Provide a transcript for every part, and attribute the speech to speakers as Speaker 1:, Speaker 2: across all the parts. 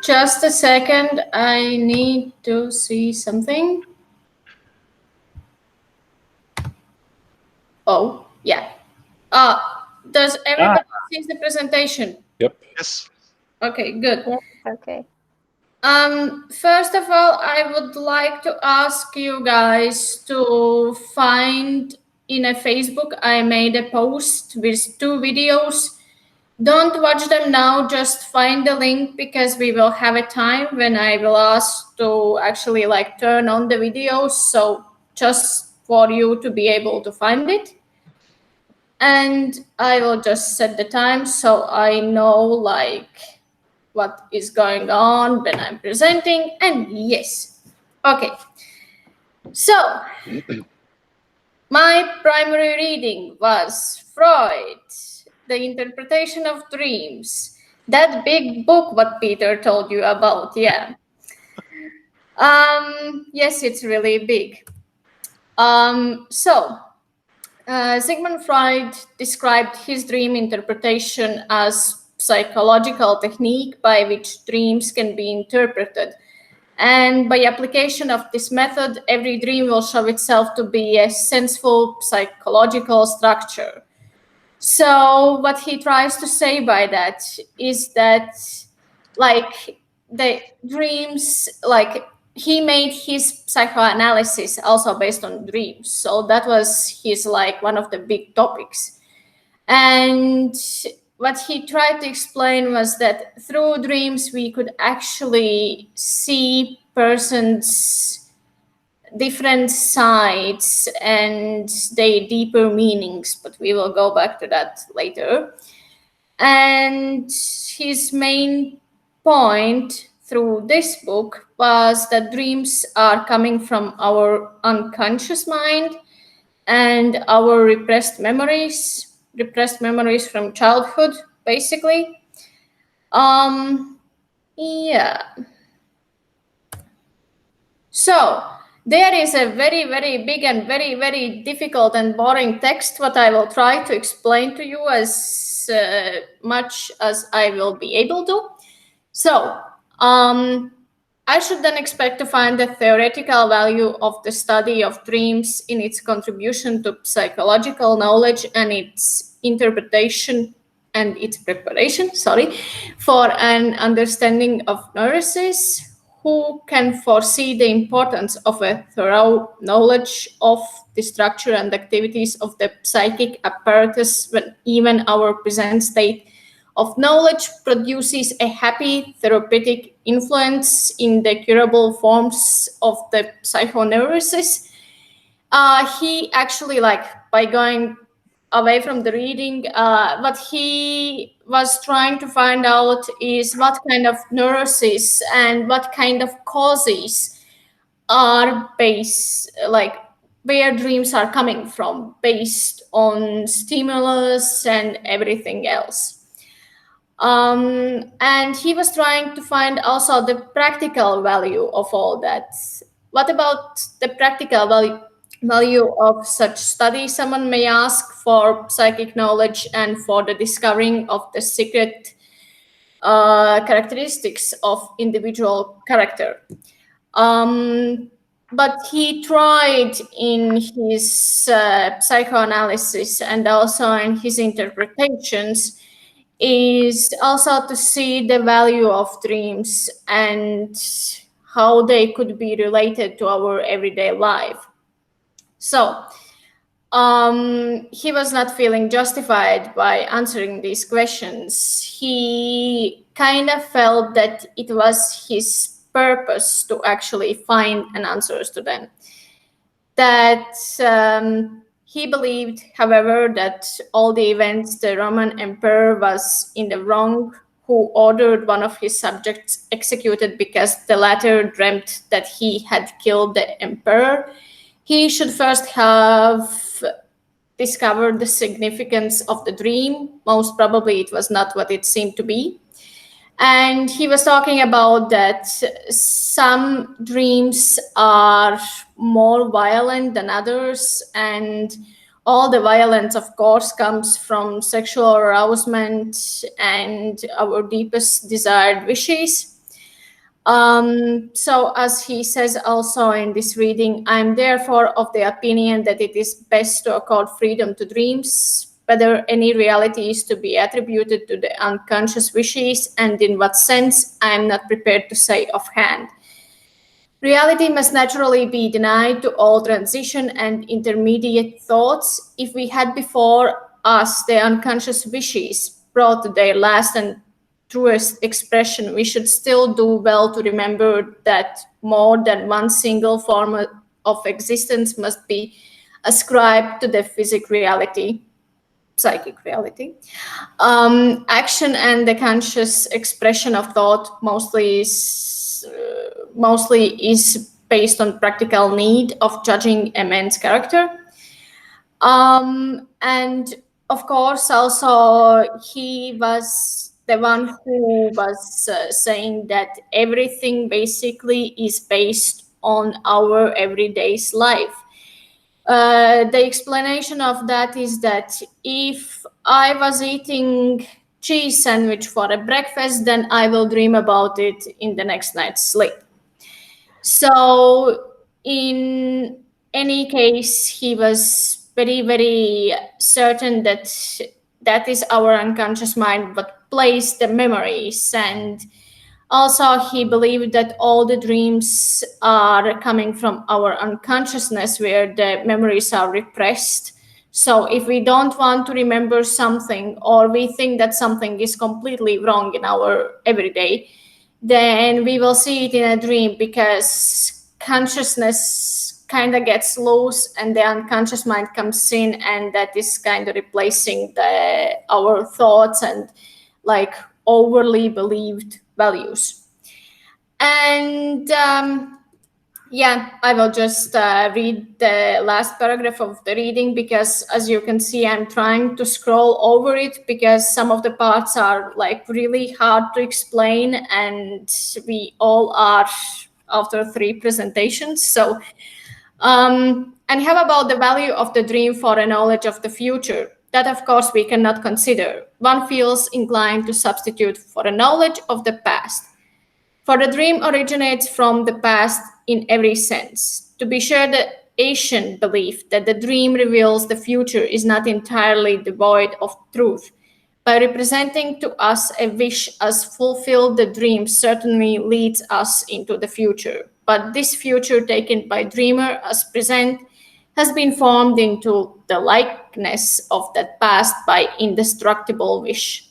Speaker 1: Just a second, I need to see something. Oh, yeah. Does everybody see the presentation?
Speaker 2: Yep.
Speaker 3: Yes.
Speaker 1: Okay, good.
Speaker 4: Yes, okay.
Speaker 1: First of all, I would like to ask you guys to find in a Facebook, I made a post with 2 videos. Don't watch them now, just find the link because we will have a time when I will ask to actually like turn on the videos. So just for you to be able to find it. And I will just set the time so I know like what is going on when I'm presenting. And yes, okay. So my primary reading was Freud, The Interpretation of Dreams. That big book what Peter told you about, yeah. Yes, it's really big. Sigmund Freud described his dream interpretation as psychological technique by which dreams can be interpreted. And by application of this method, every dream will show itself to be a senseful psychological structure. So what he tries to say by that is that like the dreams, like he made his psychoanalysis also based on dreams. So that was his like one of the big topics. And what he tried to explain was that through dreams we could actually see persons' different sides and their deeper meanings, but we will go back to that later. And his main point through this book was that dreams are coming from our unconscious mind and our repressed memories from childhood, basically. Yeah. So there is a very, very big and very, very difficult and boring text, what I will try to explain to you as much as I will be able to. So I should then expect to find the theoretical value of the study of dreams in its contribution to psychological knowledge and its interpretation and its preparation, for an understanding of neuroses. Who can foresee the importance of a thorough knowledge of the structure and activities of the psychic apparatus when even our present state of knowledge produces a happy therapeutic influence in the curable forms of the psychoneurosis? He actually, like, by going away from the reading, what he was trying to find out is what kind of neuroses and what kind of causes are based, like where dreams are coming from based on stimulus and everything else. And he was trying to find also the practical value of all that. What about the practical value of such study, someone may ask, for psychic knowledge and for the discovering of the secret characteristics of individual character. But he tried in his psychoanalysis and also in his interpretations is also to see the value of dreams and how they could be related to our everyday life. So he was not feeling justified by answering these questions. He kind of felt that it was his purpose to actually find an answers to them. That he believed, however, that all the events the Roman emperor was in the wrong who ordered one of his subjects executed because the latter dreamt that he had killed the emperor. He should first have discovered the significance of the dream. Most probably it was not what it seemed to be. And he was talking about that some dreams are more violent than others, and all the violence, of course, comes from sexual arousement and our deepest desired wishes. So as he says also in this reading, I'm therefore of the opinion that it is best to accord freedom to dreams, whether any reality is to be attributed to the unconscious wishes, and in what sense, I'm not prepared to say offhand. Reality must naturally be denied to all transition and intermediate thoughts. If we had before us the unconscious wishes brought to their last and truest expression, we should still do well to remember that more than one single form of existence must be ascribed to the psychic reality. Action and the conscious expression of thought mostly is based on practical need of judging a man's character. And of course, also he was the one who was saying that everything basically is based on our everyday's life. The explanation of that is that if I was eating cheese sandwich for a breakfast, then I will dream about it in the next night's sleep. So in any case, he was very, very certain that that is our unconscious mind what plays the memories. And also he believed that all the dreams are coming from our unconsciousness where the memories are repressed. So if we don't want to remember something, or we think that something is completely wrong in our everyday, then we will see it in a dream, because consciousness kind of gets loose and the unconscious mind comes in, and that is kind of replacing our thoughts and like overly believed values. And yeah, I will just read the last paragraph of the reading, because as you can see, I'm trying to scroll over it because some of the parts are like really hard to explain, and we all are after 3 presentations. So, and how about the value of the dream for a knowledge of the future? That, of course, we cannot consider. One feels inclined to substitute for a knowledge of the past. For the dream originates from the past in every sense. To be sure, the ancient belief that the dream reveals the future is not entirely devoid of truth. By representing to us a wish as fulfilled, the dream certainly leads us into the future. But this future taken by dreamer as present has been formed into the likeness of that past by indestructible wish.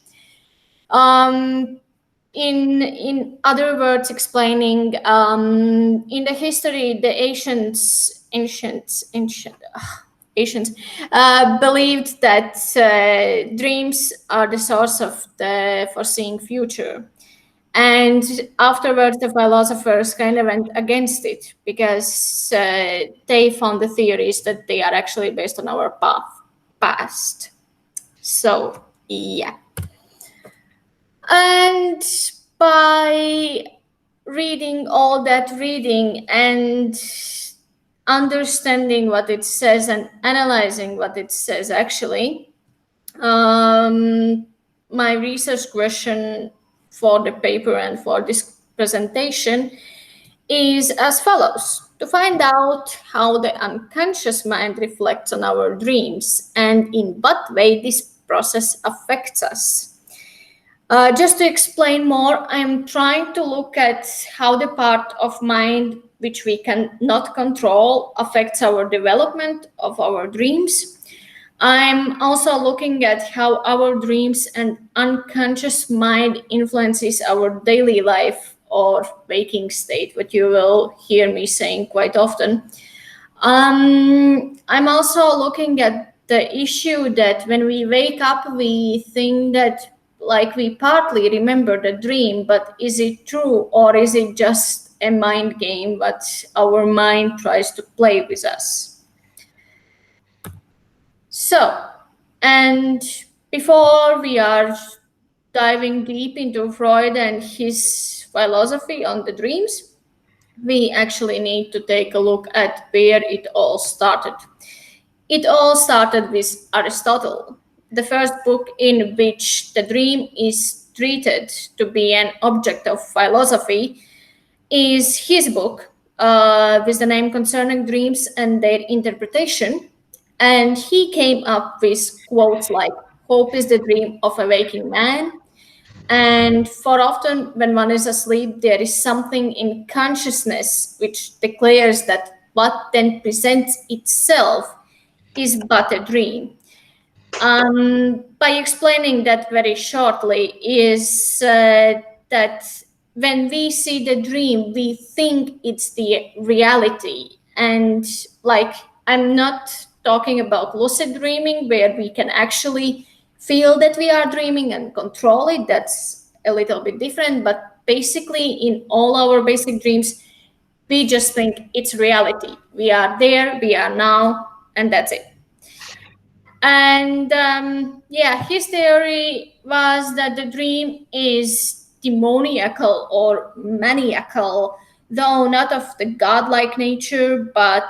Speaker 1: In other words, explaining in the history, the Asians believed that dreams are the source of the foreseeing future. And afterwards, the philosophers kind of went against it, because they found the theories that they are actually based on our past. So, yeah. And by reading all that reading and understanding what it says and analyzing what it says, actually, my research question for the paper and for this presentation is as follows: to find out how the unconscious mind reflects on our dreams and in what way this process affects us. Just to explain more, I'm trying to look at how the part of mind which we cannot control affects our development of our dreams. I'm also looking at how our dreams and unconscious mind influences our daily life or waking state, what you will hear me saying quite often. I'm also looking at the issue that when we wake up, we think that like we partly remember the dream, but is it true, or is it just a mind game that our mind tries to play with us? So, and before we are diving deep into Freud and his philosophy on the dreams, we actually need to take a look at where it all started. It all started with Aristotle, the first book in which the dream is treated to be an object of philosophy, is his book with the name Concerning Dreams and Their Interpretation. And he came up with quotes like, "Hope is the dream of a waking man." And for often, when one is asleep, there is something in consciousness which declares that what then presents itself is but a dream. By explaining that very shortly, is that when we see the dream, we think it's the reality. And like, I'm not talking about lucid dreaming, where we can actually feel that we are dreaming and control it. That's a little bit different. But basically, in all our basic dreams, we just think it's reality. We are there, we are now, and that's it. And yeah, his theory was that the dream is demoniacal or maniacal, though not of the godlike nature, but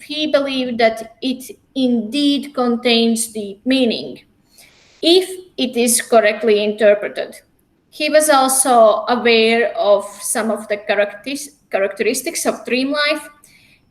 Speaker 1: he believed that it indeed contains deep meaning if it is correctly interpreted. He was also aware of some of the characteristics of dream life.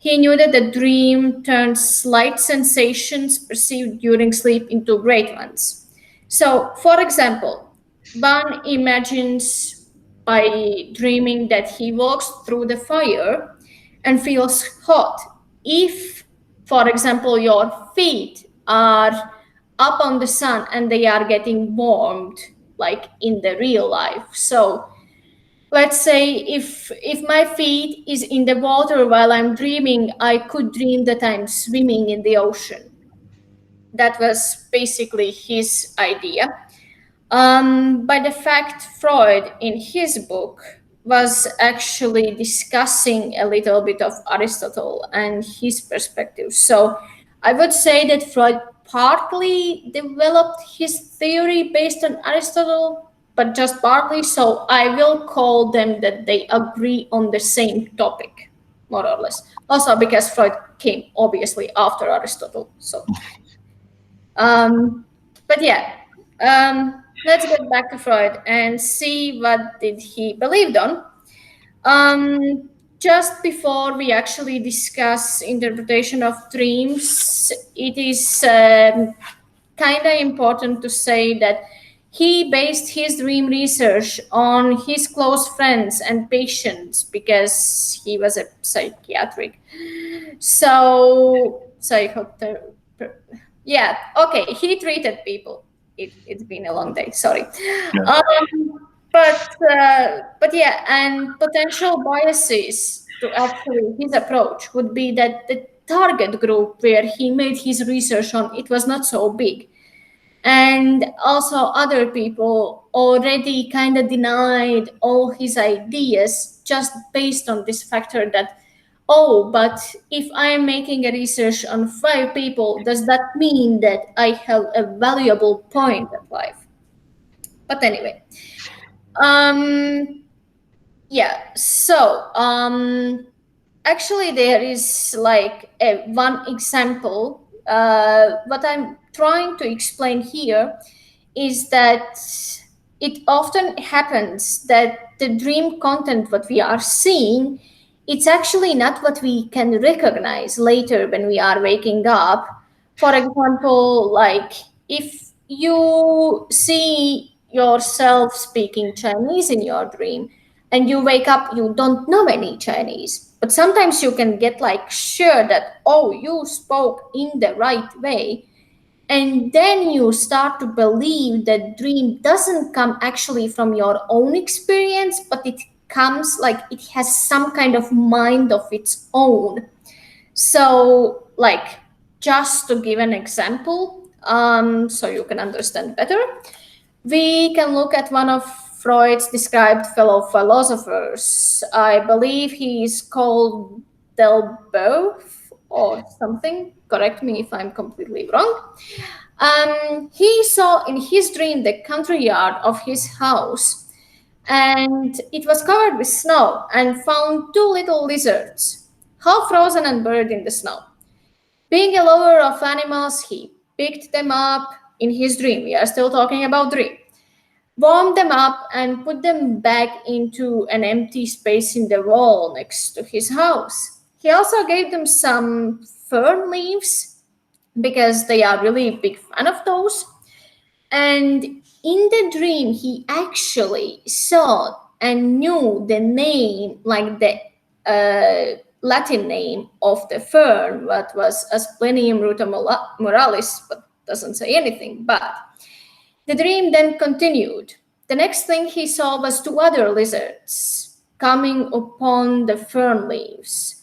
Speaker 1: He knew that the dream turns slight sensations perceived during sleep into great ones. So, for example, one imagines by dreaming that he walks through the fire and feels hot. If, for example, your feet are up on the sun and they are getting warmed, like in the real life. So, let's say if my feet is in the water while I'm dreaming, I could dream that I'm swimming in the ocean. That was basically his idea. By the fact, Freud in his book was actually discussing a little bit of Aristotle and his perspective. So I would say that Freud partly developed his theory based on Aristotle, but just partly. So I will call them that they agree on the same topic, more or less. Also because Freud came obviously after Aristotle. So, but yeah, let's get back to Freud and see what did he believed on. Just before we actually discuss interpretation of dreams, it is kind of important to say that he based his dream research on his close friends and patients because he was a psychiatric. So, yeah, okay, he treated people. It's been a long day, sorry.
Speaker 2: Yeah.
Speaker 1: But yeah, and potential biases to actually his approach would be that the target group where he made his research on, it was not so big. And also other people already kind of denied all his ideas just based on this factor that, oh, but if I am making a research on 5 people, does that mean that I have a valuable point of life? But anyway, um, yeah. So actually, there is like one example. What I'm trying to explain here is that it often happens that the dream content, what we are seeing, it's actually not what we can recognize later when we are waking up. For example, like if you see yourself speaking Chinese in your dream and you wake up, you don't know any Chinese. But sometimes you can get like sure that, oh, you spoke in the right way. And then you start to believe that dream doesn't come actually from your own experience, but it comes like it has some kind of mind of its own. So, like, just to give an example, so you can understand better, we can look at one of Freud's described fellow philosophers. I believe he is called Delboeuf or something. Correct me if I'm completely wrong. He saw in his dream the country yard of his house, and it was covered with snow, and found 2 little lizards, half frozen and buried in the snow. Being a lover of animals, he picked them up in his dream. We are still talking about dream. warmed them up, and put them back into an empty space in the wall next to his house. He also gave them some fern leaves because they are really big fan of those. And in the dream, he actually saw and knew the name, like the Latin name of the fern, what was Asplenium rutamoralis, but doesn't say anything. But the dream then continued. The next thing he saw was two other lizards coming upon the fern leaves.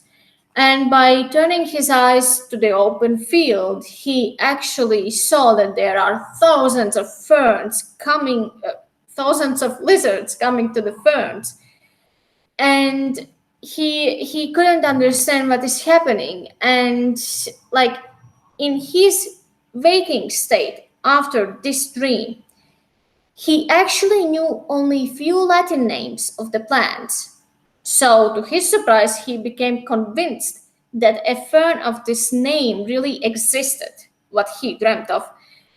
Speaker 1: And by turning his eyes to the open field, he actually saw that there are thousands of ferns coming, thousands of lizards coming to the ferns. And he couldn't understand what is happening. And like in his waking state after this dream, he actually knew only few Latin names of the plants. So, to his surprise, he became convinced that a fern of this name really existed, what he dreamt of,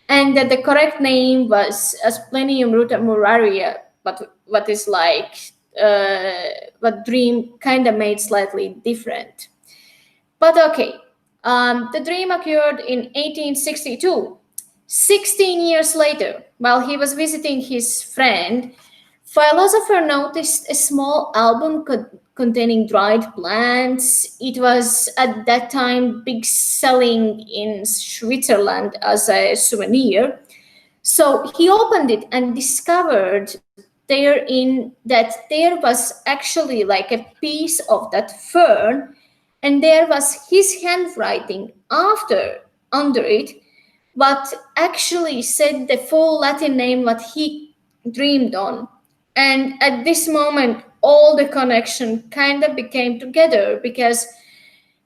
Speaker 1: and that the correct name was Asplenium rutamuraria, but what is like what dream kind of made slightly different. But okay, the dream occurred in 1862. 16 years later, while he was visiting his friend, philosopher noticed a small album containing dried plants. It was at that time big selling in Switzerland as a souvenir. So he opened it and discovered therein that there was actually like a piece of that fern, and there was his handwriting under it, what actually said the full Latin name what he dreamed on. And at this moment, all the connection kind of became together because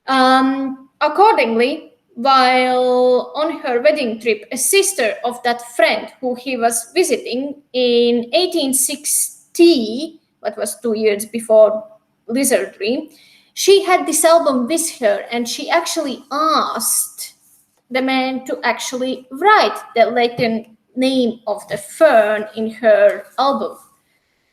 Speaker 1: accordingly, while on her wedding trip, a sister of that friend who he was visiting in 1860, what was 2 years before Lizard Dream, she had this album with her, and she actually asked the man to actually write the Latin name of the fern in her album.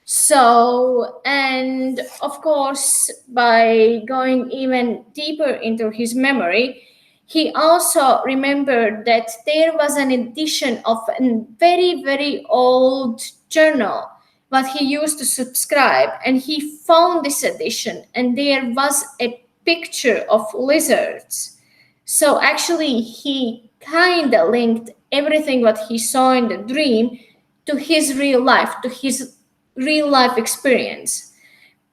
Speaker 1: So, and of course, by going even deeper into his memory, he also remembered that there was an edition of a very, very old journal what he used to subscribe, and he found this edition, and there was a picture of lizards. So actually, he kind of linked everything what he saw in the dream to his real life, to his real life experience.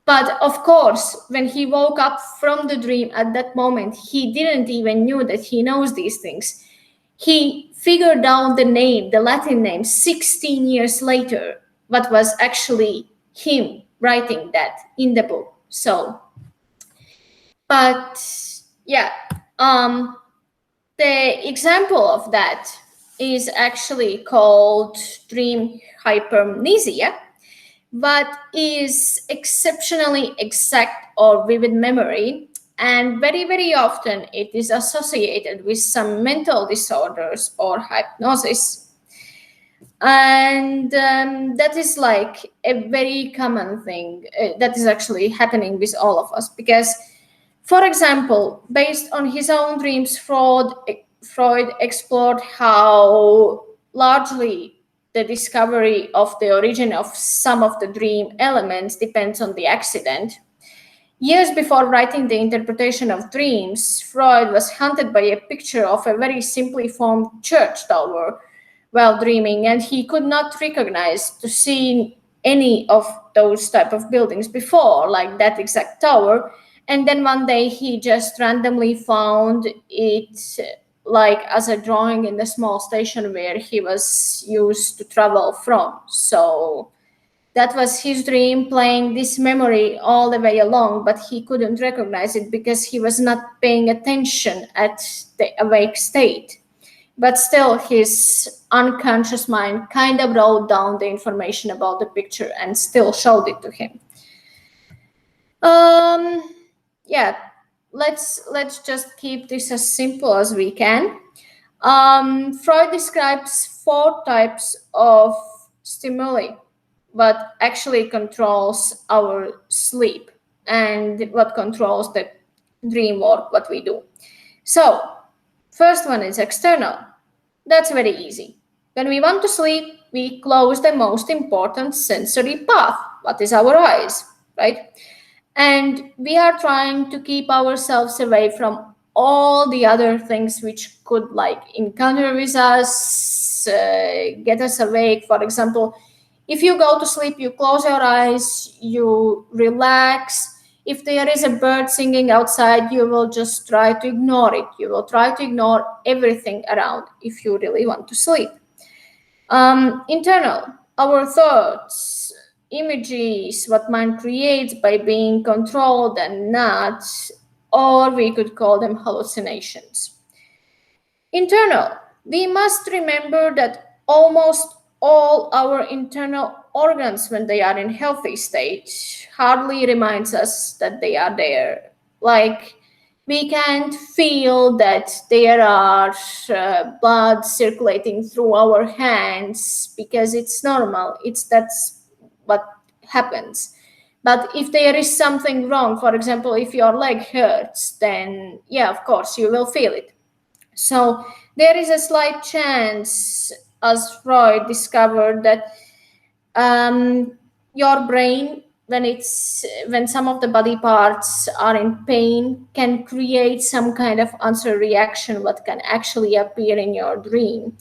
Speaker 1: But of course, when he woke up from the dream at that moment, he didn't even knew that he knows these things. He figured out the name, the Latin name, 16 years later, what was actually him writing that in the book. So, but yeah, the example of that is actually called dream hypermnesia, what is exceptionally exact or vivid memory, and very, very often it is associated with some mental disorders or hypnosis. And that is like a very common thing that is actually happening with all of us, because, for example, based on his own dreams, Freud explored how largely the discovery of the origin of some of the dream elements depends on the accident. Years before writing the interpretation of dreams, Freud was haunted by a picture of a very simply formed church tower while dreaming, and he could not recognize to see any of those type of buildings before, like that exact tower. And then one day he just randomly found it like as a drawing in the small station where he was used to travel from. So that was his dream, playing this memory all the way along, but he couldn't recognize it because he was not paying attention at the awake state. But still, his unconscious mind kind of wrote down the information about the picture and still showed it to him. Yeah, let's just keep this as simple as we can. Freud describes 4 types of stimuli, but actually controls our sleep and what controls the dream work, what we do. So, first one is external. That's very easy. When we want to sleep, we close the most important sensory path. What is our eyes, right? And we are trying to keep ourselves away from all the other things which could like encounter with us, get us awake. For example, if you go to sleep, you close your eyes, you relax. If there is a bird singing outside, you will just try to ignore it. You will try to ignore everything around if you really want to sleep. Internal, our thoughts, images, what mind creates by being controlled and not, or we could call them hallucinations. Internal, we must remember that almost all our internal organs, when they are in healthy state, hardly reminds us that they are there. Like we can't feel that there are blood circulating through our hands because it's normal. That's what happens. But if there is something wrong, for example, if your leg hurts, then yeah, of course you will feel it. So there is a slight chance, as Freud discovered, that your brain, when some of the body parts are in pain, can create some kind of answer reaction what can actually appear in your dream.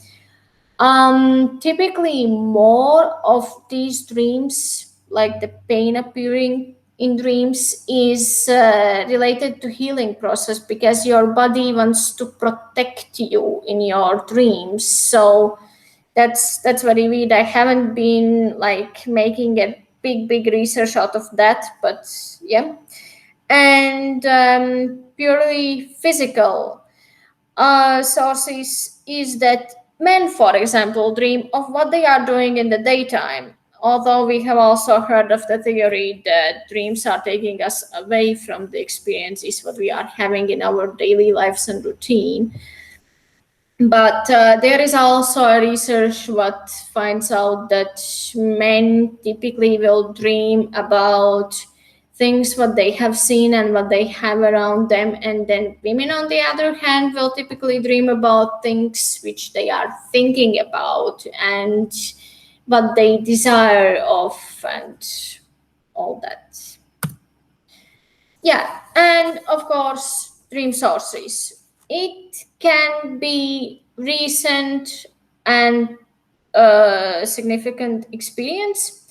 Speaker 1: Typically, more of these dreams, like the pain appearing in dreams, is related to healing process because your body wants to protect you in your dreams. So that's very weird. I haven't been like making a big research out of that, but yeah. And purely physical sources is that men, for example, dream of what they are doing in the daytime. Although we have also heard of the theory that dreams are taking us away from the experiences what we are having in our daily lives and routine. But there is also a research what finds out that men typically will dream about things what they have seen and what they have around them, and then women on the other hand will typically dream about things which they are thinking about and what they desire of and all that. Yeah, and of course dream sources. It can be recent and significant experience.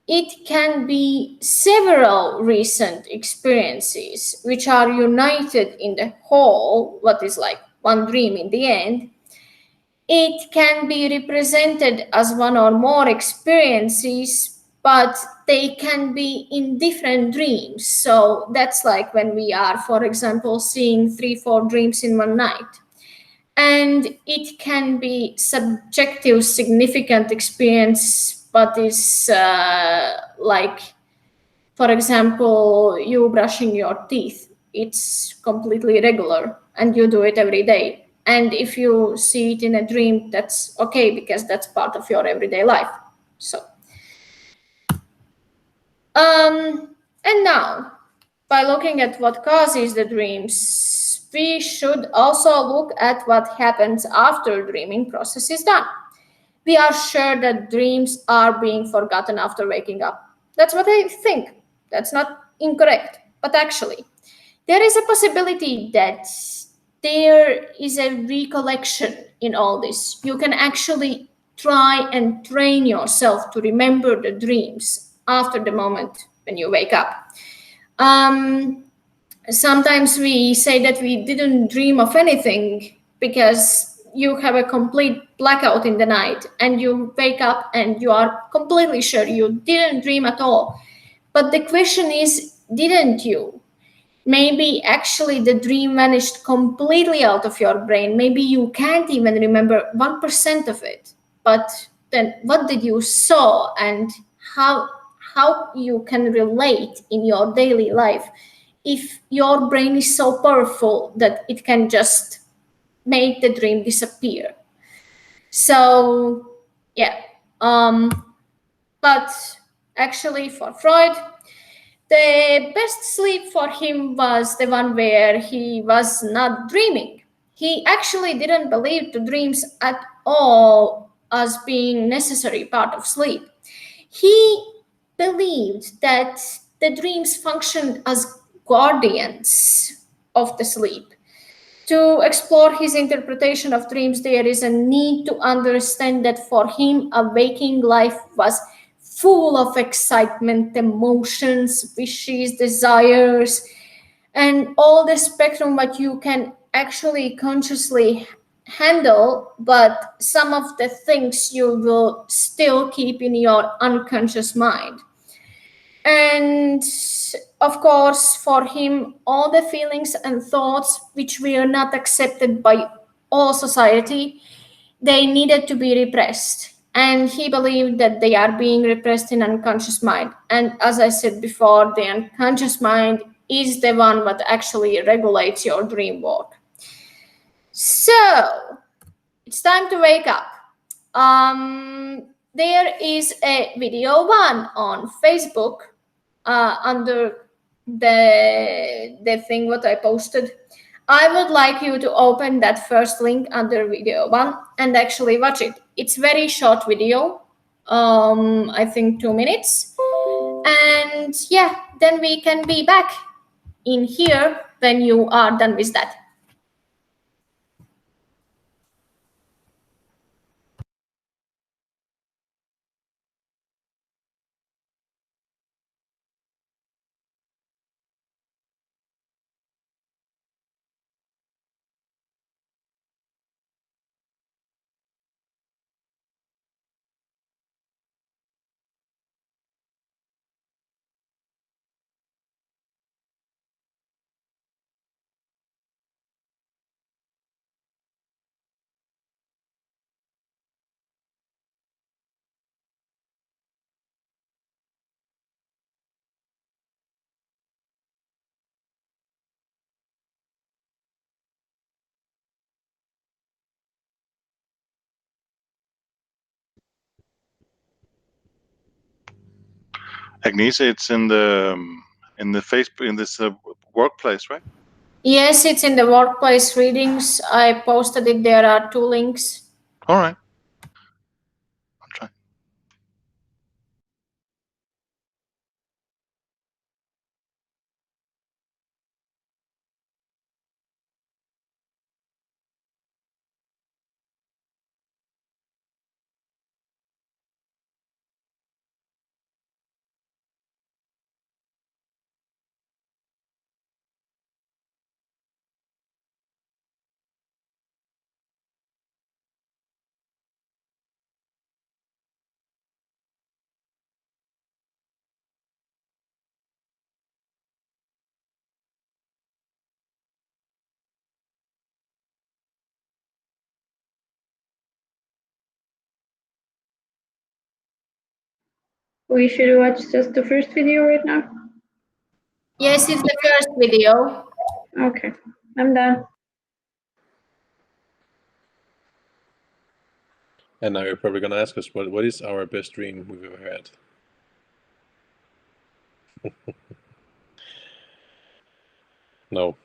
Speaker 1: It can be several recent experiences which are united in the whole, what is like one dream in the end. It can be represented as one or more experiences, but they can be in different dreams. So that's like when we are, for example, seeing 3-4 dreams in one night. And it can be subjective, significant experience, but is like, for example, you brushing your teeth. It's completely regular and you do it every day. And if you see it in a dream, that's okay because that's part of your everyday life. So, and now, by looking at what causes the dreams, we should also look at what happens after dreaming process is done. We are sure that dreams are being forgotten after waking up. That's what I think. That's not incorrect. But actually, there is a possibility that there is a recollection in all this. You can actually try and train yourself to remember the dreams after the moment when you wake up. Sometimes we say that we didn't dream of anything because you have a complete blackout in the night and you wake up and you are completely sure you didn't dream at all. But the question is, didn't you? Maybe actually the dream vanished completely out of your brain. Maybe you can't even remember 1% of it. But then what did you saw and how you can relate in your daily life if your brain is so powerful that it can just make the dream disappear? So yeah, But actually, for Freud, the best sleep for him was the one where he was not dreaming. He actually didn't believe the dreams at all as being necessary part of sleep. He believed that the dreams functioned as guardians of the sleep. To explore his interpretation of dreams, there is a need to understand that for him, a waking life was full of excitement, emotions, wishes, desires, and all the spectrum what you can actually consciously handle, but some of the things you will still keep in your unconscious mind. And of course, for him, all the feelings and thoughts which were not accepted by all society, they needed to be repressed. And he believed that they are being repressed in unconscious mind. And as I said before, the unconscious mind is the one that actually regulates your dream work. So it's time to wake up. There is a video one on Facebook under the thing what I posted. I would like you to open that first link under video one and actually watch it. It's very short video, I think 2 minutes. And yeah, then we can be back in here when you are done with that.
Speaker 2: Agnese, it's in the Facebook in this workplace, right?
Speaker 1: Yes, it's in the workplace readings. I posted it. There are 2 links.
Speaker 2: All right, I'll try.
Speaker 3: We should watch just the first video right now?
Speaker 1: Yes, it's the first video.
Speaker 3: Okay, I'm done.
Speaker 4: And now you're probably going to ask us, what is our best dream we've ever had? No.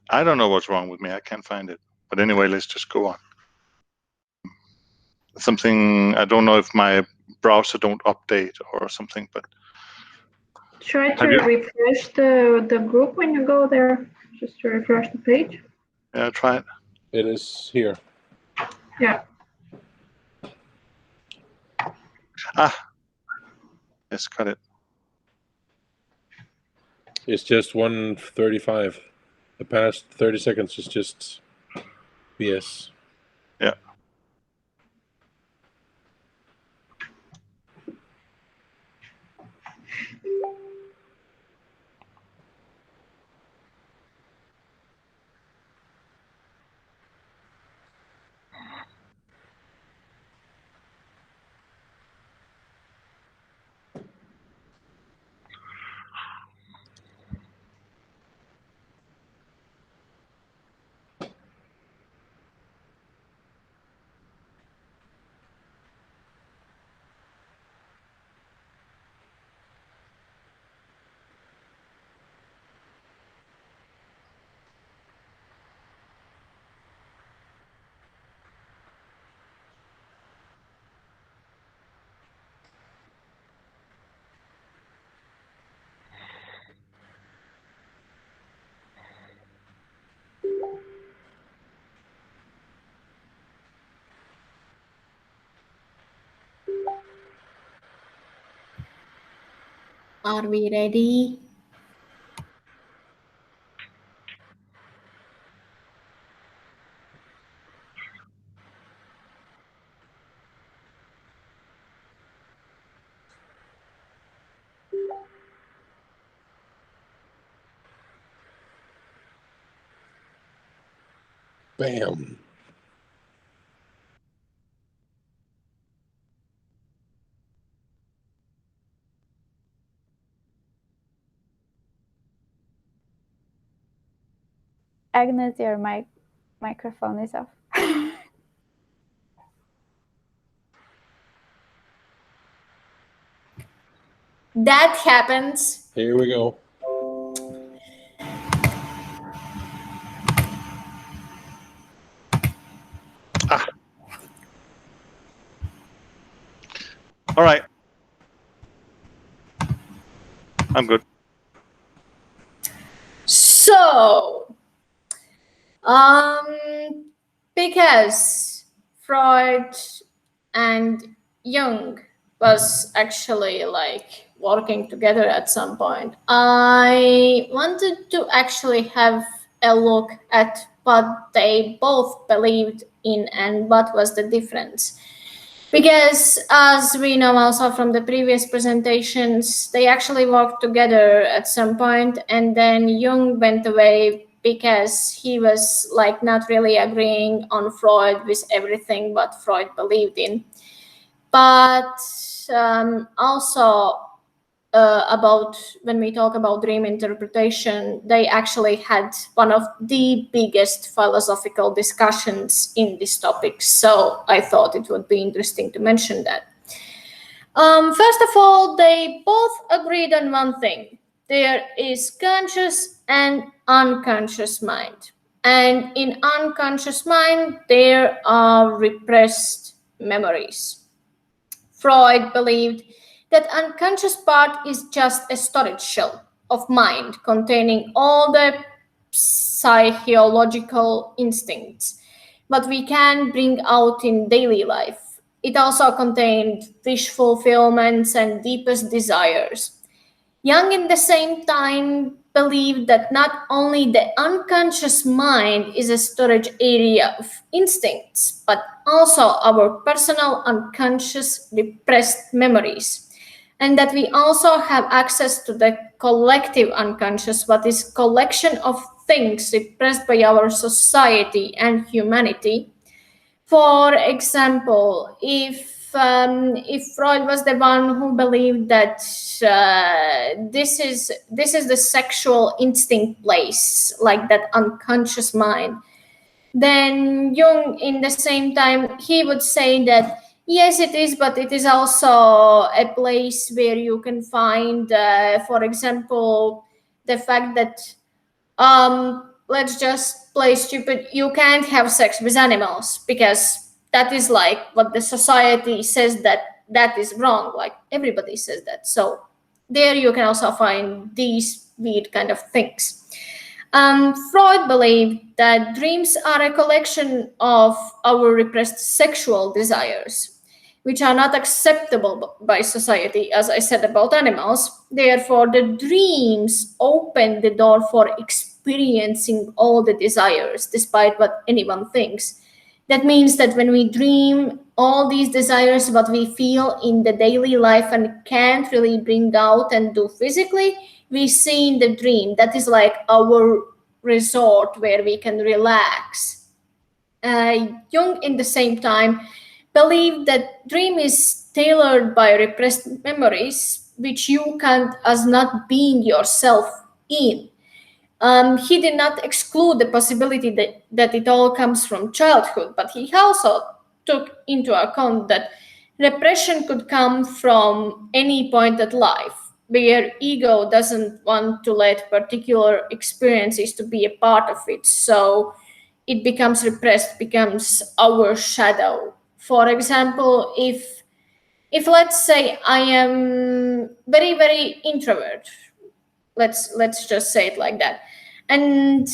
Speaker 2: I don't know what's wrong with me. I can't find it. But anyway, let's just go on. Something, I don't know if my browser don't update or something, but
Speaker 3: Try to refresh the group when you go there, just to refresh the page.
Speaker 2: Yeah, try it.
Speaker 4: It is here.
Speaker 3: Yeah.
Speaker 2: Yes, got it.
Speaker 4: It's just 1:35. The past 30 seconds is just BS.
Speaker 2: Yeah.
Speaker 1: Are we ready?
Speaker 4: Bam.
Speaker 5: Agnes, your microphone is off.
Speaker 1: That happens.
Speaker 4: Here we go.
Speaker 2: All right. I'm good.
Speaker 1: So, because Freud and Jung was actually like working together at some point, I wanted to actually have a look at what they both believed in and what was the difference. Because as we know also from the previous presentations, they actually worked together at some point, and then Jung went away because he was like not really agreeing on Freud with everything what Freud believed in. But also about when we talk about dream interpretation, they actually had one of the biggest philosophical discussions in this topic. So I thought it would be interesting to mention that. First of all, they both agreed on one thing. There is conscious and unconscious mind. And in unconscious mind, there are repressed memories. Freud believed that unconscious part is just a storage shell of mind containing all the psychological instincts, but we can bring out in daily life. It also contained wish fulfillments and deepest desires. Jung, in the same time, believed that not only the unconscious mind is a storage area of instincts, but also our personal unconscious repressed memories, and that we also have access to the collective unconscious, what is collection of things repressed by our society and humanity. For example, if Freud was the one who believed that this is the sexual instinct place, like that unconscious mind, then Jung, in the same time, he would say that yes, it is, but it is also a place where you can find, for example, the fact that let's just play stupid. You can't have sex with animals because that is like what the society says that is wrong. Like everybody says that. So there you can also find these weird kind of things. Freud believed that dreams are a collection of our repressed sexual desires, which are not acceptable by society, as I said about animals. Therefore, the dreams open the door for experiencing all the desires, despite what anyone thinks. That means that when we dream, all these desires, what we feel in the daily life and can't really bring out and do physically, we see in the dream. That is like our resort where we can relax. Jung, in the same time, believed that dream is tailored by repressed memories, which you count as not being yourself in. He did not exclude the possibility that it all comes from childhood, but he also took into account that repression could come from any point at life, where ego doesn't want to let particular experiences to be a part of it. So it becomes repressed, becomes our shadow. For example, if let's say I am very, very introvert, let's just say it like that, and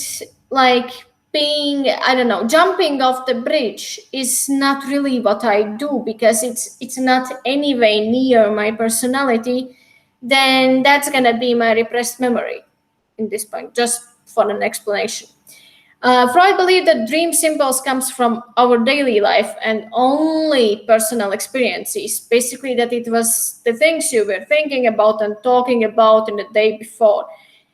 Speaker 1: like being, I don't know, jumping off the bridge is not really what I do because it's not anyway near my personality. then that's going to be my repressed memory in this point, just for an explanation. Freud believed that dream symbols comes from our daily life and only personal experiences. Basically, that it was the things you were thinking about and talking about in the day before.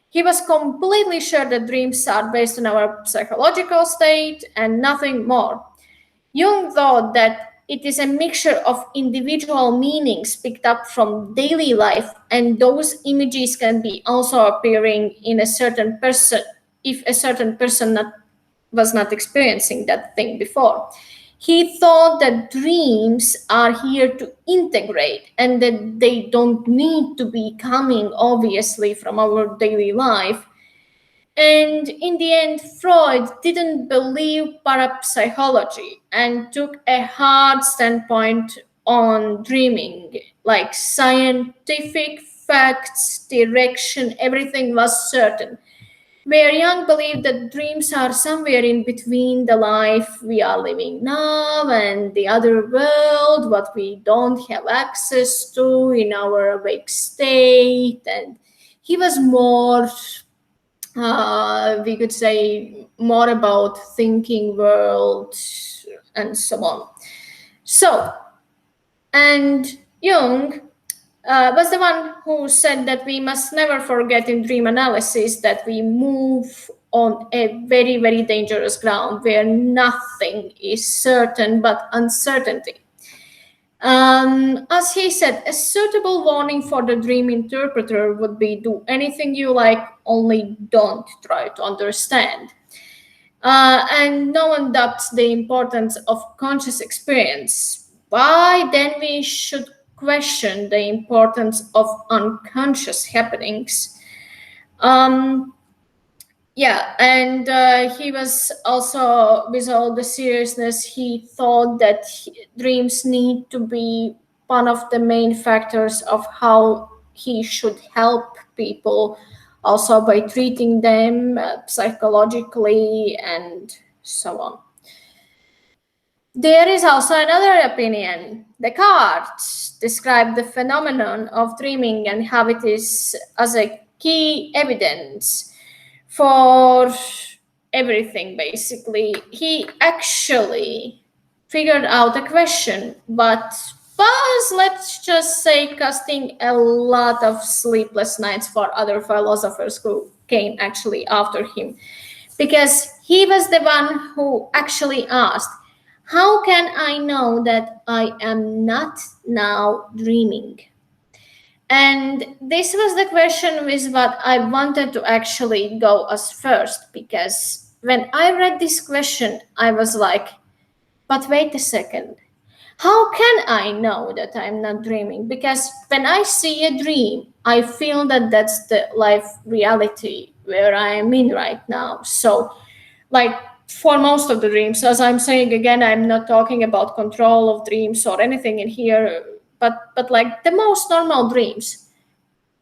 Speaker 1: He was completely sure that dreams are based on our psychological state and nothing more. Jung thought that it is a mixture of individual meanings picked up from daily life, and those images can be also appearing in a certain person if a certain person was not experiencing that thing before. He thought that dreams are here to integrate and that they don't need to be coming obviously from our daily life. And in the end, Freud didn't believe parapsychology and took a hard standpoint on dreaming, like scientific facts, direction, everything was certain. Where Jung believed that dreams are somewhere in between the life we are living now and the other world, what we don't have access to in our awake state. And he was more, we could say, more about thinking world and so on. So, and Jung was the one who said that we must never forget in dream analysis that we move on a very, very dangerous ground where nothing is certain but uncertainty. As he said, a suitable warning for the dream interpreter would be do anything you like, only don't try to understand. And no one doubts the importance of conscious experience. Why then we should question the importance of unconscious happenings. He was also, with all the seriousness, he thought that dreams need to be one of the main factors of how he should help people, also by treating them psychologically and so on. There is also another opinion. Descartes described the phenomenon of dreaming and how it is as a key evidence for everything, basically. He actually figured out a question, but was, let's just say, costing a lot of sleepless nights for other philosophers who came actually after him. Because he was the one who actually asked, how can I know that I am not now dreaming? And this was the question with what I wanted to actually go as first, because when I read this question, I was like, but wait a second. How can I know that I'm not dreaming? Because when I see a dream, I feel that that's the life reality where I am in right now. So, like, for most of the dreams, as I'm saying again, I'm not talking about control of dreams or anything in here, but like the most normal dreams.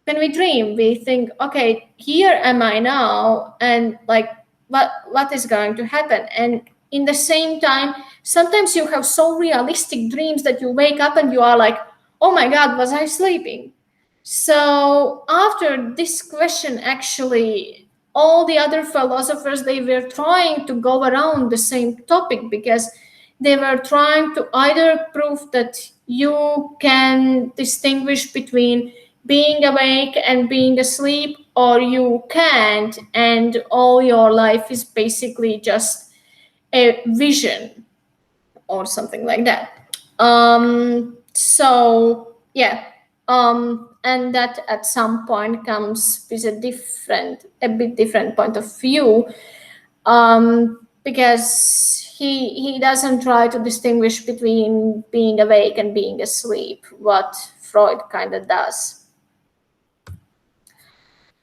Speaker 1: When we dream, we think, okay, here am I now, and like what is going to happen? And in the same time, sometimes you have so realistic dreams that you wake up and you are like, oh my God, was I sleeping? So after this question, actually, all the other philosophers, they were trying to go around the same topic because they were trying to either prove that you can distinguish between being awake and being asleep, or you can't, and all your life is basically just a vision or something like that. And that at some point comes with a bit different point of view, because he doesn't try to distinguish between being awake and being asleep, what Freud kind of does.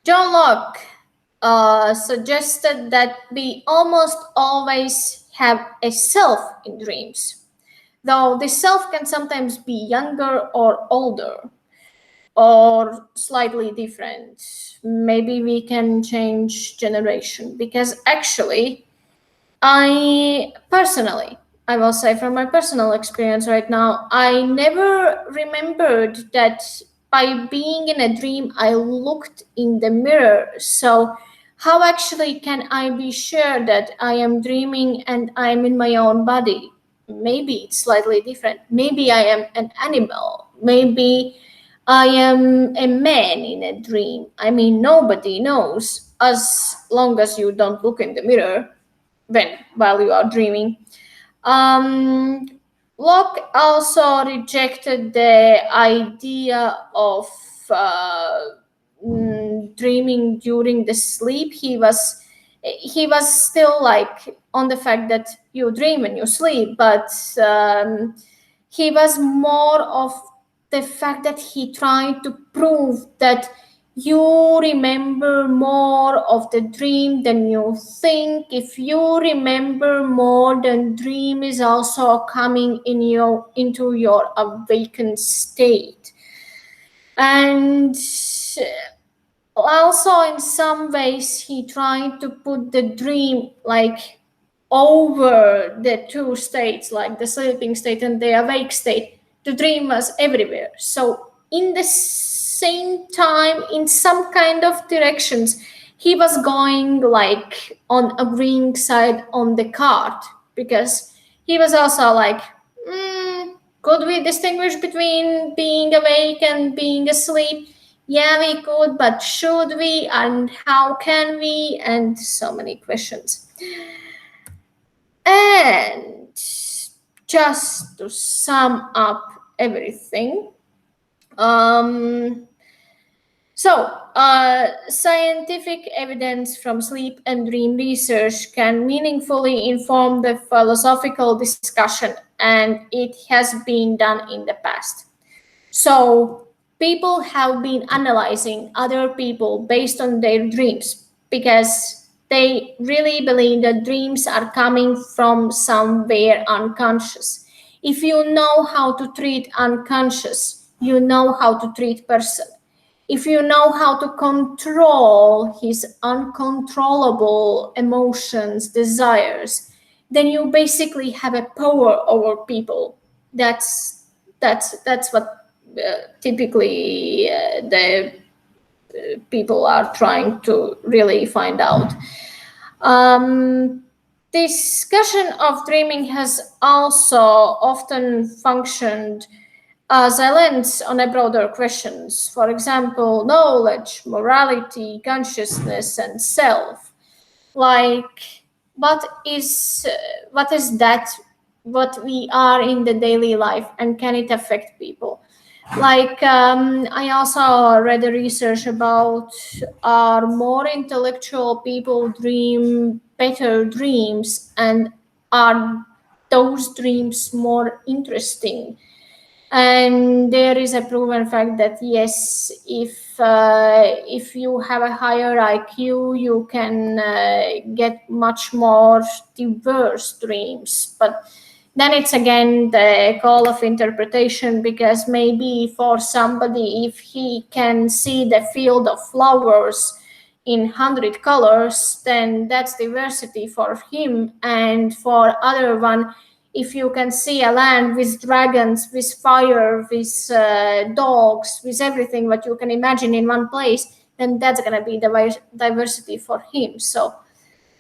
Speaker 1: John Locke suggested that we almost always have a self in dreams, though the self can sometimes be younger or older, or slightly different. Maybe we can change generation, because actually, I will say from my personal experience right now, I never remembered that by being in a dream, I looked in the mirror. So how actually can I be sure that I am dreaming and I'm in my own body? Maybe it's slightly different. Maybe I am an animal. Maybe I am a man in a dream. I mean, nobody knows as long as you don't look in the mirror while you are dreaming. Locke also rejected the idea of dreaming during the sleep. He was still like on the fact that you dream when you sleep, but he was more of the fact that he tried to prove that you remember more of the dream than you think. If you remember more, then dream is also coming into your awakened state. And also in some ways he tried to put the dream like over the two states, like the sleeping state and the awake state. The dream was everywhere. So in the same time, in some kind of directions, he was going like on agreeing side on the card, because he was also like, could we distinguish between being awake and being asleep? Yeah, we could, but should we? And how can we? And so many questions. And just to sum up everything, scientific evidence from sleep and dream research can meaningfully inform the philosophical discussion, and it has been done in the past. So people have been analyzing other people based on their dreams, because they really believe that dreams are coming from somewhere unconscious. If you know how to treat unconscious, you know how to treat person. If you know how to control his uncontrollable emotions, desires, then you basically have a power over people. That's what typically the people are trying to really find out. Discussion of dreaming has also often functioned as a lens on a broader questions. For example, knowledge, morality, consciousness, and self. Like, what is that? What we are in the daily life, and can it affect people? Like, I also read a research about, are more intellectual people dream better dreams, and are those dreams more interesting? And there is a proven fact that yes, if you have a higher IQ, you can get much more diverse dreams. But then it's again the call of interpretation, because maybe for somebody, if he can see the field of flowers in 100 colors, then that's diversity for him. And for other one, if you can see a land with dragons, with fire, with dogs, with everything what you can imagine in one place, then that's going to be the diversity for him. So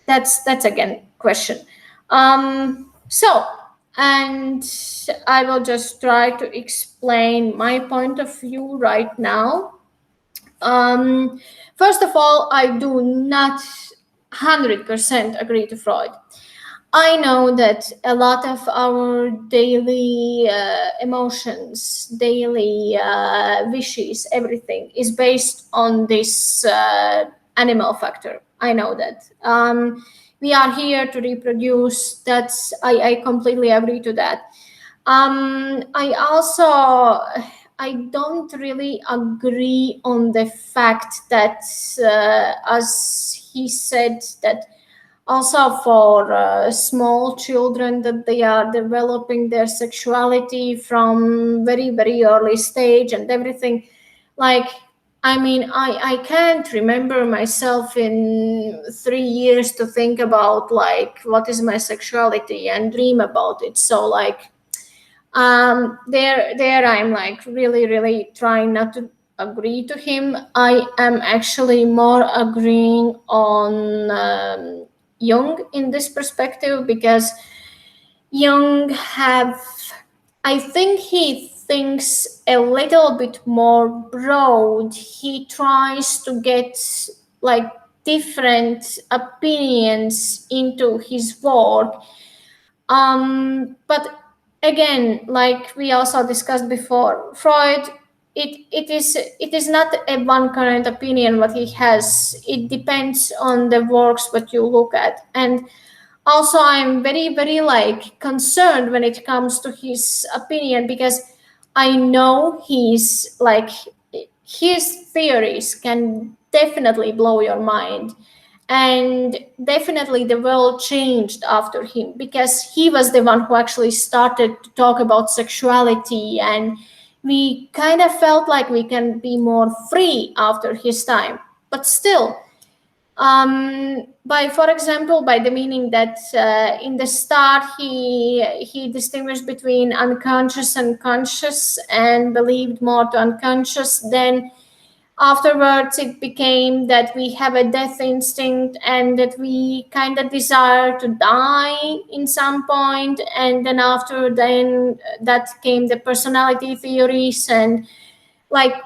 Speaker 1: that's again question. And I will just try to explain my point of view right now. First of all, I do not 100% agree to Freud. I know that a lot of our daily emotions, daily wishes, everything is based on this animal factor. I know that. We are here to reproduce. I completely agree to that. I don't really agree on the fact that, as he said, that also for small children, that they are developing their sexuality from very, very early stage and everything. Like, I mean, I can't remember myself in 3 years to think about like what is my sexuality and dream about it. So like there I'm like really, really trying not to agree to him. I am actually more agreeing on Jung in this perspective, because Jung I think he thinks a little bit more broad. He tries to get like different opinions into his work. But again, like we also discussed before, Freud, it is not a one current opinion what he has. It depends on the works what you look at. And also I'm very, very like concerned when it comes to his opinion, because I know his theories can definitely blow your mind. And definitely the world changed after him, because he was the one who actually started to talk about sexuality, and we kind of felt like we can be more free after his time. But still, for example, by the meaning that in the start he distinguished between unconscious and conscious, and believed more to unconscious. Then afterwards it became that we have a death instinct, and that we kind of desire to die in some point. And then that came the personality theories. And like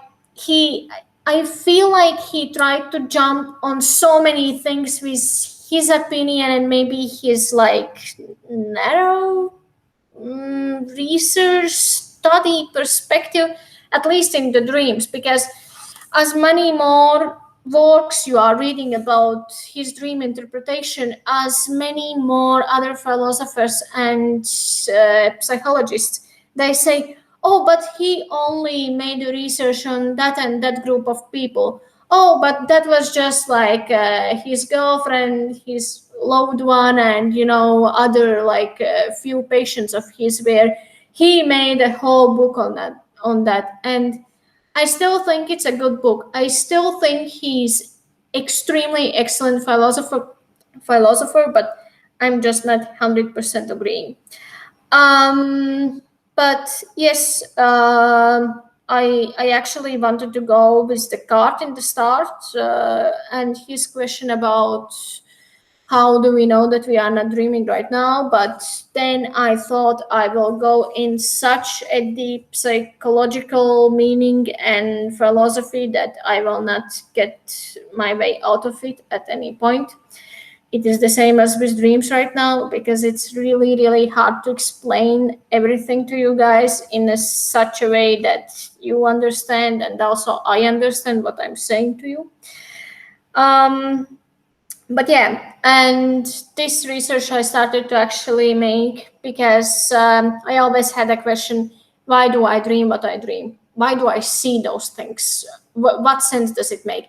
Speaker 1: I feel like he tried to jump on so many things with his opinion, and maybe his like narrow research study perspective, at least in the dreams. Because as many more works you are reading about his dream interpretation, as many more other philosophers and psychologists, they say, oh, but he only made a research on that and that group of people. Oh, but that was just like his girlfriend, his loved one, and other like few patients of his, where he made a whole book on that. And I still think it's a good book. I still think he's extremely excellent philosopher, but I'm just not 100% agreeing. But yes, I actually wanted to go with the card in the start, and his question about how do we know that we are not dreaming right now. But then I thought I will go in such a deep psychological meaning and philosophy that I will not get my way out of it at any point. It is the same as with dreams right now, because it's really, really hard to explain everything to you guys in such a way that you understand, and also I understand what I'm saying to you. But yeah, and this research I started to actually make because I always had a question: why do I dream what I dream? Why do I see those things? What sense does it make?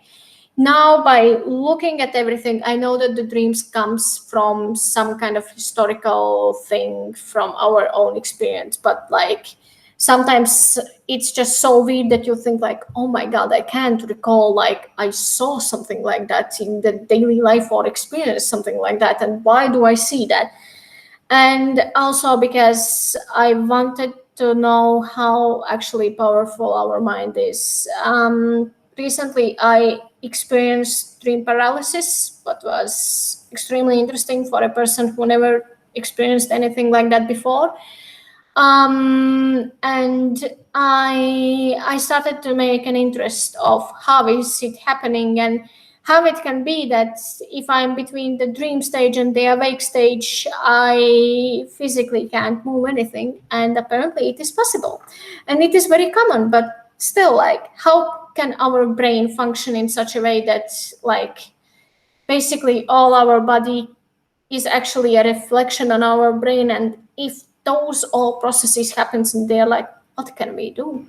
Speaker 1: Now, by looking at everything, I know that the dreams comes from some kind of historical thing from our own experience. But like sometimes it's just so weird that you think like, oh my God, I can't recall like I saw something like that in the daily life or experience something like that. And why do I see that? And also because I wanted to know how actually powerful our mind is. Recently, I experienced dream paralysis, what was extremely interesting for a person who never experienced anything like that before. And I started to make an interest of how is it happening, and how it can be that if I'm between the dream stage and the awake stage, I physically can't move anything. And apparently it is possible. And it is very common, but still, like, how can our brain function in such a way that, like, basically all our body is actually a reflection on our brain? And if those all processes happens in there, like, what can we do?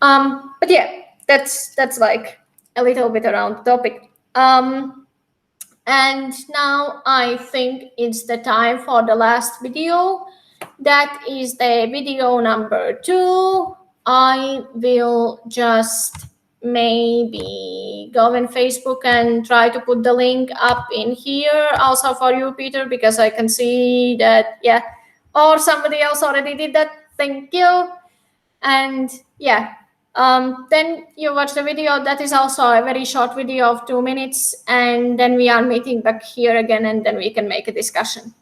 Speaker 1: But yeah, that's like a little bit around the topic. And now I think it's the time for the last video. That is the video number 2. I will just maybe go on Facebook and try to put the link up in here also for you, Peter, because I can see that, yeah, or somebody else already did that. Thank you. And yeah, Then you watch the video. That is also a very short video of 2 minutes, and then we are meeting back here again, and then we can make a discussion.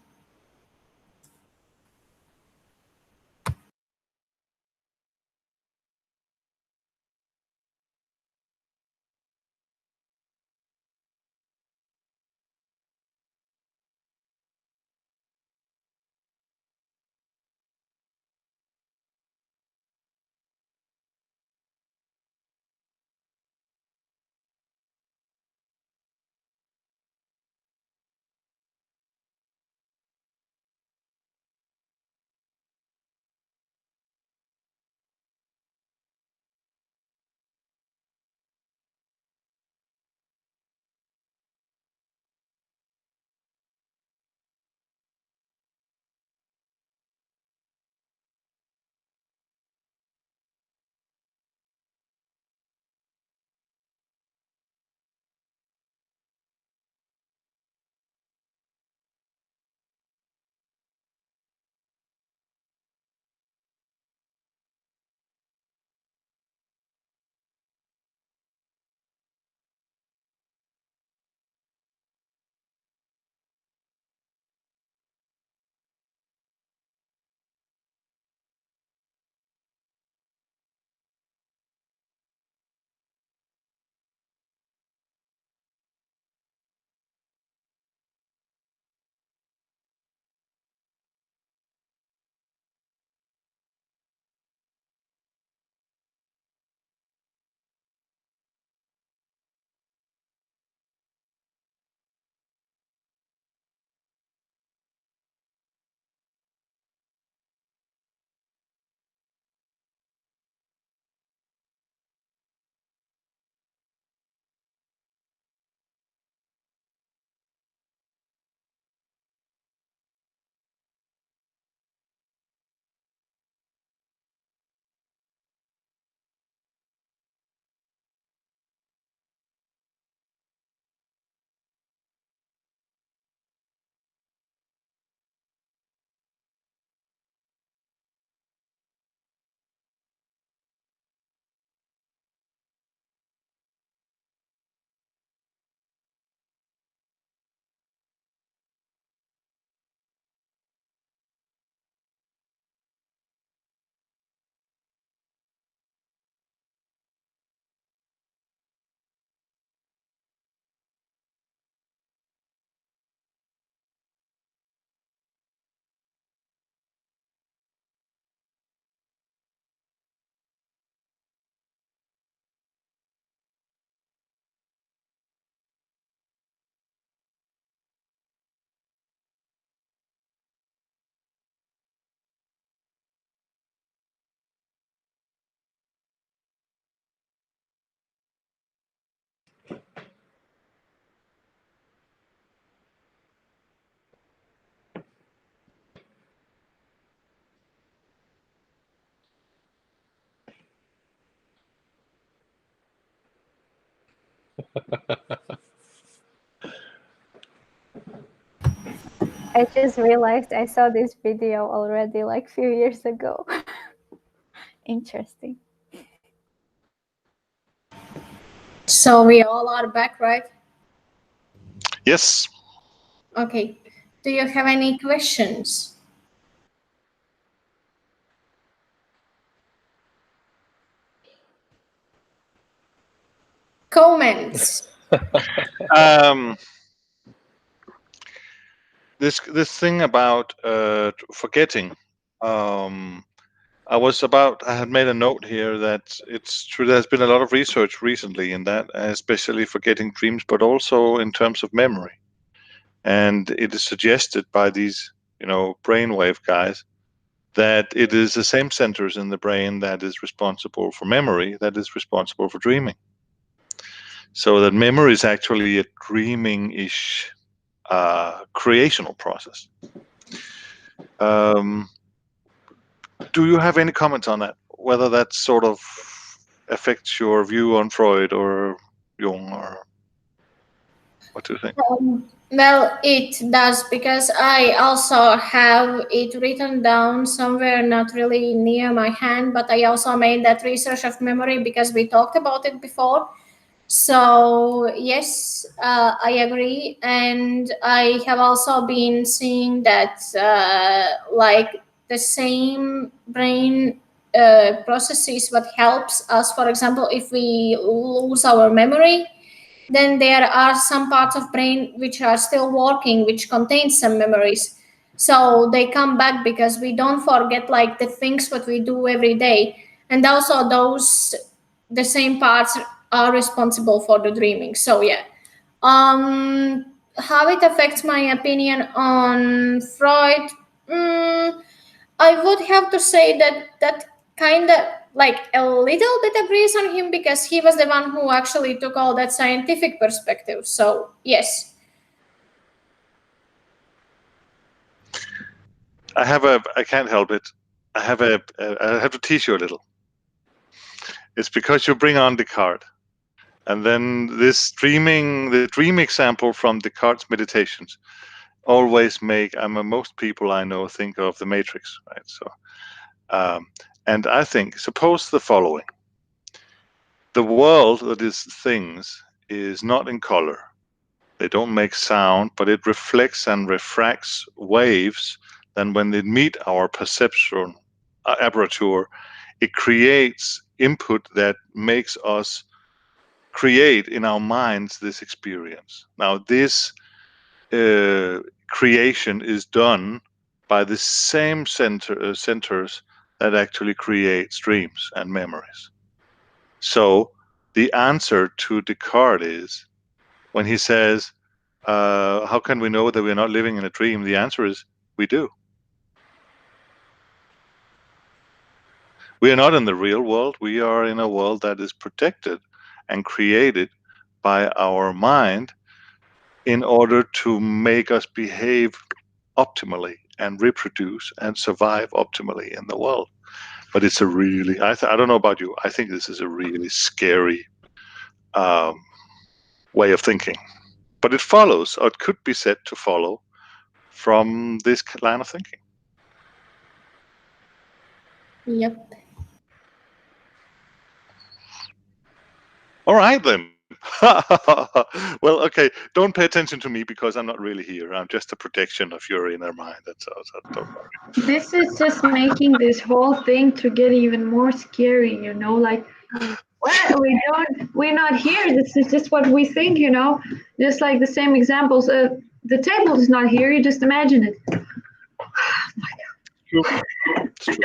Speaker 5: I just realized I saw this video already like a few years ago. Interesting.
Speaker 1: So we all are back, right?
Speaker 2: Yes.
Speaker 1: Okay. Do you have any questions? Comments?
Speaker 2: This thing about forgetting. I had made a note here that it's true. There's been a lot of research recently in that, especially forgetting dreams, but also in terms of memory. And it is suggested by these, brainwave guys, that it is the same centers in the brain that is responsible for memory, that is responsible for dreaming. So that memory is actually a dreaming-ish creational process. Do you have any comments on that? Whether that sort of affects your view on Freud or Jung, or what do you think?
Speaker 1: Well, it does, because I also have it written down somewhere, not really near my hand, but I also made that research of memory because we talked about it before. So yes, I agree, and I have also been seeing that like the same brain processes what helps us. For example, if we lose our memory, then there are some parts of brain which are still working, which contain some memories. So they come back because we don't forget like the things what we do every day, and also those the same parts are responsible for the dreaming. So yeah, how it affects my opinion on Freud. mm, I would have to say that kind of like a little bit agrees on him, because he was the one who actually took all that scientific perspective. So yes.
Speaker 2: I can't help it. I have to tease you a little. It's because you bring on Descartes. And then the dream example from Descartes' meditations always make most people I know think of the Matrix, right? So, and I think, suppose the following: the world that is things is not in color. They don't make sound, but it reflects and refracts waves. Then when they meet our perception apparatus, it creates input that makes us create in our minds this experience. Now, this creation is done by the same centers that actually create dreams and memories. So the answer to Descartes is, when he says, how can we know that we're not living in a dream? The answer is, we do. We are not in the real world. We are in a world that is protected and created by our mind in order to make us behave optimally and reproduce and survive optimally in the world. But it's a really, I don't know about you, I think this is a really scary way of thinking. But it follows, or it could be said to follow, from this line of thinking.
Speaker 1: Yep.
Speaker 2: All right, then. Well, okay, don't pay attention to me because I'm not really here. I'm just a protection of your inner mind. That's all. So don't worry.
Speaker 3: This is just making this whole thing to get even more scary, you know, like, well, we're not here. This is just what we think, you know, just like the same examples. The table is not here. You just imagine it.
Speaker 2: It's true.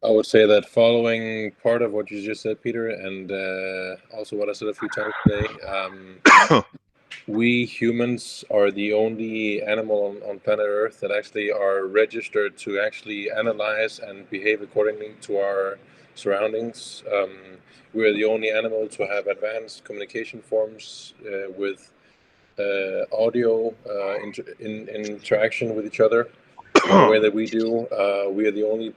Speaker 4: I would say that following part of what you just said, Peter, and also what I said a few times today, we humans are the only animal on planet Earth that actually are registered to actually analyze and behave accordingly to our surroundings. We're the only animal to have advanced communication forms with audio interaction with each other in the way that we do. We are the only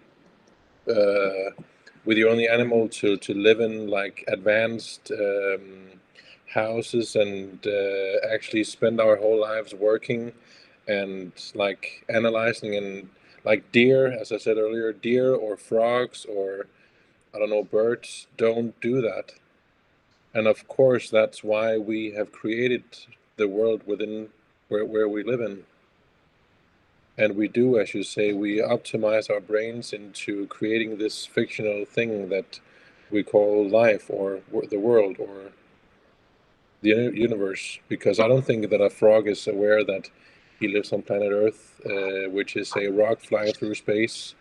Speaker 4: we're the only animal to live in like advanced houses and actually spend our whole lives working and like analyzing, and like deer, as I said earlier, deer or frogs or I don't know, birds don't do that. And of course that's why we have created the world within where we live in. And we do, as you say, we optimize our brains into creating this fictional thing that we call life or the world or the universe. Because I don't think that a frog is aware that he lives on planet Earth, which is a rock flying through space,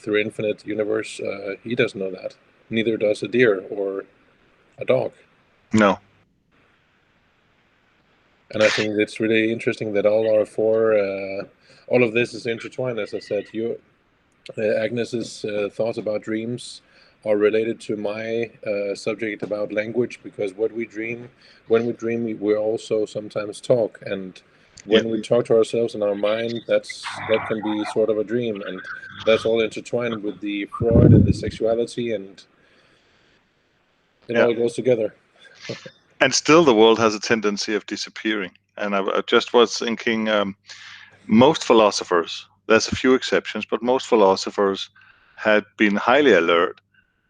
Speaker 4: through infinite universe. He doesn't know that. Neither does a deer or a dog.
Speaker 2: No.
Speaker 4: And I think it's really interesting that all of this is intertwined. As I said, Agnes's thoughts about dreams are related to my subject about language, because when we dream, we also sometimes talk, and when we talk to ourselves in our mind, that can be sort of a dream, and that's all intertwined with the Freud and the sexuality, and it all goes together.
Speaker 2: And still the world has a tendency of disappearing. And I just was thinking, most philosophers, there's a few exceptions, but most philosophers had been highly alert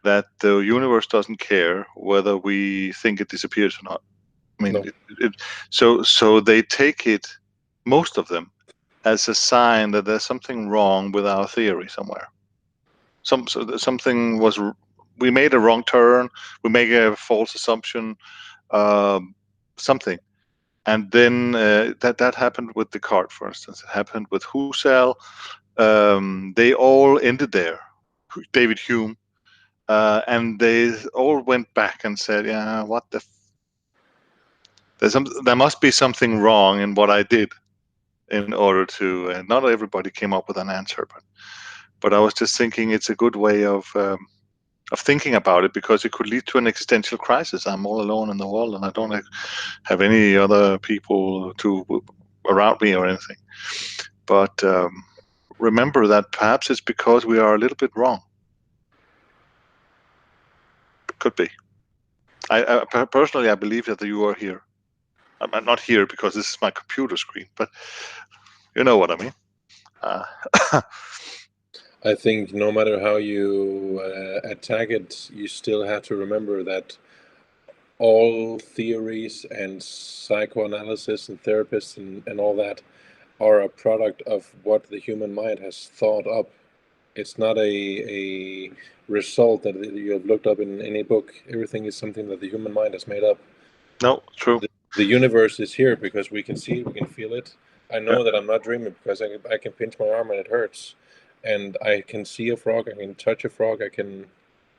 Speaker 2: that the universe doesn't care whether we think it disappears or not. I mean,
Speaker 4: No.
Speaker 2: so they take it, most of them, as a sign that there's something wrong with our theory somewhere. Something was, we made a wrong turn, we make a false assumption, something. And then that happened with Descartes, for instance. It happened with Husserl. They all ended there. David Hume. And they all went back and said, "Yeah, what the? There must be something wrong in what I did, in order to." And not everybody came up with an answer, but I was just thinking it's a good way of thinking about it, because it could lead to an existential crisis. I'm all alone in the world, and I don't have any other people around me or anything. But remember that perhaps it's because we are a little bit wrong. Could be. I personally, I believe that you are here. I'm not here because this is my computer screen, but you know what I mean.
Speaker 4: I think no matter how you attack it, you still have to remember that all theories and psychoanalysis and therapists and all that are a product of what the human mind has thought up. It's not a result that you have looked up in any book. Everything is something that the human mind has made up.
Speaker 2: No, true.
Speaker 4: The universe is here because we can see it, we can feel it. I know that I'm not dreaming because I can pinch my arm and it hurts. And I can see a frog, I can touch a frog, I can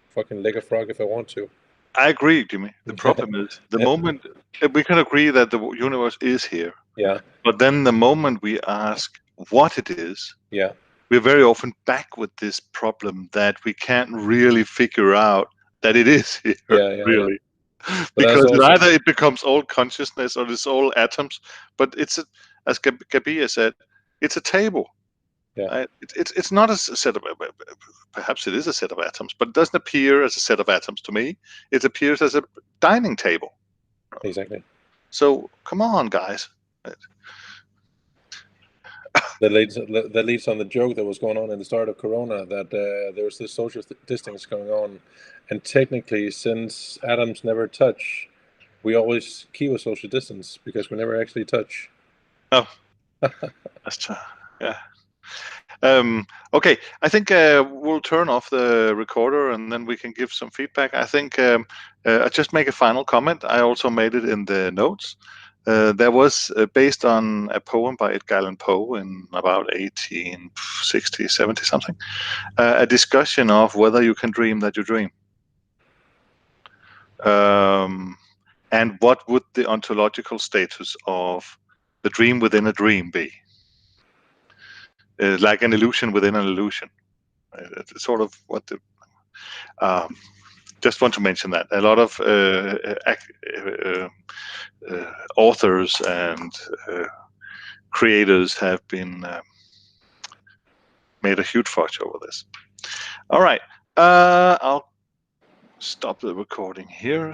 Speaker 4: fucking lick a frog if I want to.
Speaker 2: I agree, Jimmy. The problem is the moment we can agree that the universe is here.
Speaker 4: Yeah.
Speaker 2: But then the moment we ask what it is,
Speaker 4: Yeah.
Speaker 2: we're very often back with this problem that we can't really figure out that it is here.
Speaker 4: Yeah,
Speaker 2: really.
Speaker 4: But
Speaker 2: Because
Speaker 4: also,
Speaker 2: either it becomes all consciousness or it's all atoms. But it's as Gabia said, it's a table.
Speaker 4: yeah,
Speaker 2: It's not a set of, perhaps it is a set of atoms, but it doesn't appear as a set of atoms to me. It appears as a dining table.
Speaker 4: exactly.
Speaker 2: So come on, guys.
Speaker 4: That leads on the joke that was going on in the start of Corona, that there was this social distance going on, and technically, since atoms never touch, we always keep a social distance because we never actually touch.
Speaker 2: Oh, that's true. Yeah. Okay, I think we'll turn off the recorder and then we can give some feedback. I think I just make a final comment. I also made it in the notes. There was, based on a poem by Edgar Allan Poe in about 1860, 70 something, a discussion of whether you can dream that you dream. And what would the ontological status of the dream within a dream be? Like an illusion within an illusion. It's sort of what the. Just want to mention that a lot of authors and creators have been made a huge fuss over this. All right, I'll stop the recording here.